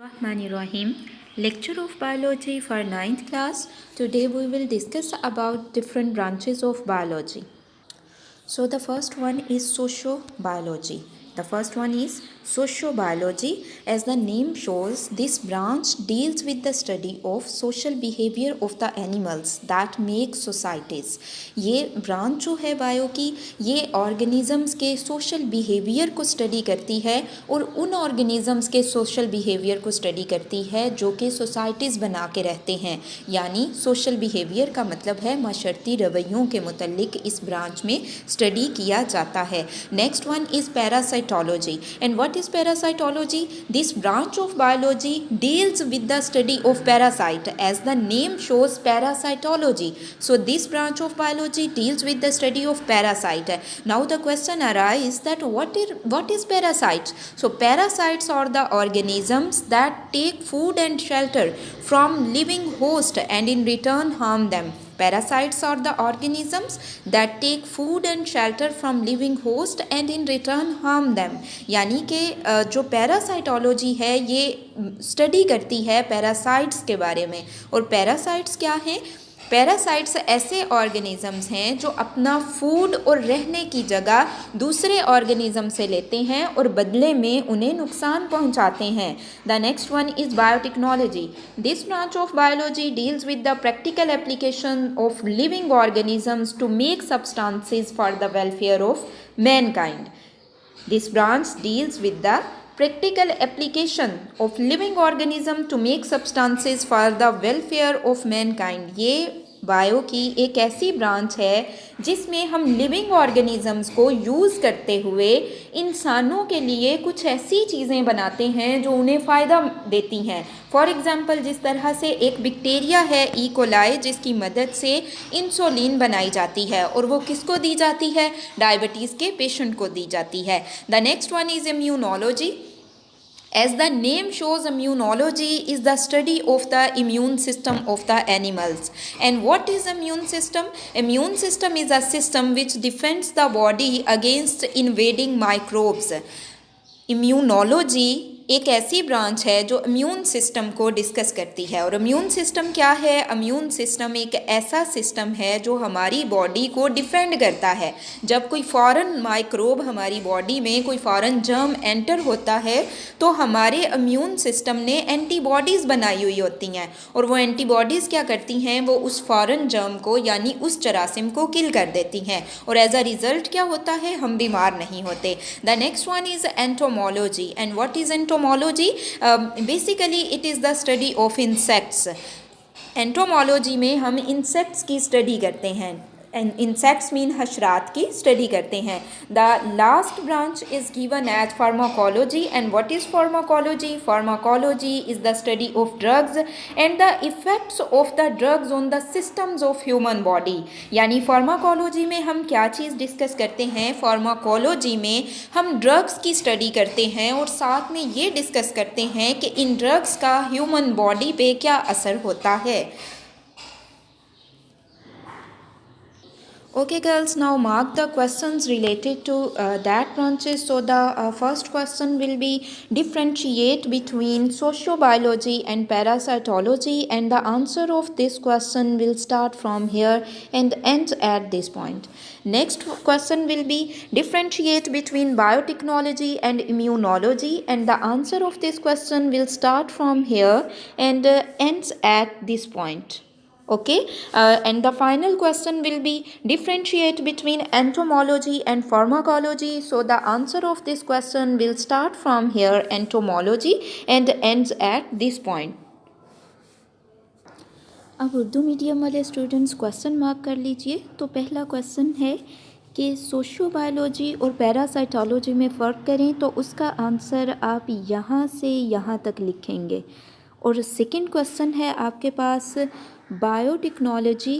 Rahim. Lecture of Biology for 9th class. Today we will discuss about different branches of biology. So the first one is sociobiology. Sociobiology. As the name shows, this branch deals with the study of social behavior of the animals that make societies. ये branch जो है bio की ये organisms के social behaviour को study करती है और उन ऑर्गेनिजम्स के सोशल बिहेवियर को स्टडी करती है जो कि सोसाइटीज़ बना के रहते हैं. यानी सोशल बिहेवियर का मतलब है माशरती रवैयों के मुतल्लिक इस ब्रांच में स्टडी किया जाता है. Next one is parasitology. And what is parasitology? This branch of biology deals with the study of parasite. As the name shows parasitology. So this branch of biology deals with the study of parasite. Now the question arises that what is parasites? So parasites are the organisms that take food and shelter from living host and in return harm them. Parasites are the organisms that take food and shelter from living host and in return harm them. यानी कि जो parasitology है ये study करती है parasites के बारे में. और पैरासाइट्स क्या हैं? पैरासाइट्स ऐसे ऑर्गेनिज़म्स हैं जो अपना फूड और रहने की जगह दूसरे ऑर्गेनिज़म से लेते हैं और बदले में उन्हें नुकसान पहुंचाते हैं. The next one is biotechnology. This branch of biology deals with the practical application of living organisms to make substances for the welfare of mankind. This branch deals with the practical application of living organism to make substances for the welfare of mankind. ये bio की एक ऐसी branch है जिसमें हम living organisms को use करते हुए इंसानों के लिए कुछ ऐसी चीज़ें बनाते हैं जो उन्हें फ़ायदा देती हैं. फॉर एग्ज़ाम्पल जिस तरह से एक बैक्टीरिया है ई कोलाई जिसकी मदद से इंसुलिन बनाई जाती है और वो किसको दी जाती है? डायबिटीज़ के पेशेंट को दी जाती है. The next one is immunology. As the name shows, immunology is the study of the immune system of the animals. And what is immune system? Immune system is a system which defends the body against invading microbes. Immunology एक ऐसी branch है जो immune system को discuss करती है. और immune system क्या है? इम्यून सिस्टम एक ऐसा सिस्टम है जो हमारी बॉडी को डिफेंड करता है. जब कोई फॉरेन माइक्रोब हमारी बॉडी में कोई फॉरेन जर्म एंटर होता है तो हमारे इम्यून सिस्टम ने एंटीबॉडीज़ बनाई हुई होती हैं और वो एंटीबॉडीज़ क्या करती हैं? वो उस फॉरेन जर्म को यानी उस जरासीम को किल कर देती हैं और एज अ रिज़ल्ट क्या होता है? हम बीमार नहीं होते. The next one is entomology. And what is entomology? Basically it is the study of insects. Entomology में हम इंसेक्ट्स की स्टडी करते हैं. इंसेक्ट्स मीन हशरात की स्टडी करते हैं. The last branch is given as pharmacology. And what is pharmacology? Pharmacology is the study of drugs and the effects of the drugs on the systems of human body. यानी pharmacology में हम क्या चीज़ discuss करते हैं? Pharmacology में हम drugs की study करते हैं और साथ में ये डिस्कस करते हैं कि इन ड्रग्स का ह्यूमन बॉडी पे क्या असर होता है. Okay girls, now mark the questions related to that branches. So the first question will be differentiate between sociobiology and parasitology, and the answer of this question will start from here and ends at this point. Next question will be differentiate between biotechnology and immunology, and the answer of this question will start from here and ends at this point. Okay, and the final question will be differentiate between entomology and pharmacology. So the answer of this question will start from here, entomology, and ends at this point. अब Urdu medium वाले students question mark कर लीजिए. तो पहला question है कि सोशियोबायोलॉजी और parasitology में फ़र्क करें, तो उसका आंसर आप यहाँ से यहाँ तक लिखेंगे. और सेकंड क्वेश्चन है आपके पास बायोटेक्नोलॉजी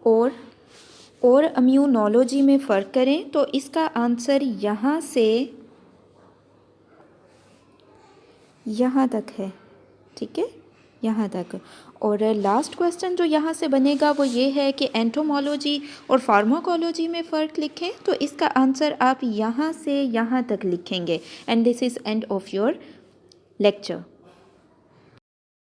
और इम्यूनोलॉजी में फ़र्क करें, तो इसका आंसर यहाँ से यहाँ तक है. ठीक है, यहाँ तक. और लास्ट क्वेश्चन जो यहाँ से बनेगा वो ये है कि एंटोमोलॉजी और फार्माकोलॉजी में फ़र्क लिखें, तो इसका आंसर आप यहाँ से यहाँ तक लिखेंगे. And this is end of your lecture.